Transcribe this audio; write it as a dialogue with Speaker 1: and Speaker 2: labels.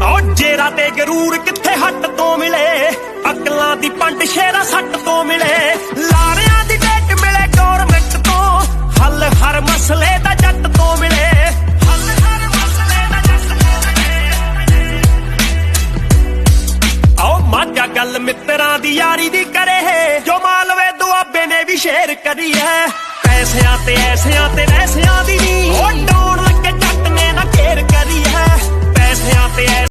Speaker 1: ਓ ਜੇਰਾ ਤੇ ਗਰੂਰ ਕਿੱਥੇ ਹੱਟ ਤੋਂ ਮਿਲੇ, ਅਕਲਾਂ ਦੀ ਪੰਡ ਸ਼ੇਰਾ ਸੱਟ ਤੋਂ ਮਿਲੇ। ਲਾਰਿਆਂ ਦੀ ਡੇਟ ਮਿਲੇ ਗੌਰਮੈਂਟ ਤੋਂ, ਹੱਲ ਹਰ ਮਸਲੇ ਦਾ ਜੱਟ ਤੋਂ ਮਿਲੇ। ਹੱਲ ਹਰ ਮਸਲੇ ਦਾ ਜੱਟ ਤੋਂ ਮਿਲੇ। ਆਓ ਮਾਝਾ ਗੱਲ ਮਿੱਤਰਾਂ ਦੀ ਯਾਰੀ ਦੀ ਕਰੇ, ਜੋ ਮਾਲਵੇ ਦੁਆਬੇ ਨੇ ਵੀ ਸ਼ੇਰ ਕਰੀ ਹੈ। ਪੈਸਿਆਂ ਤੇ ਐਸਿਆਂ ਤੇ ਰਹਿਸਿਆਂ ਦੀ ਨੀ, ਓ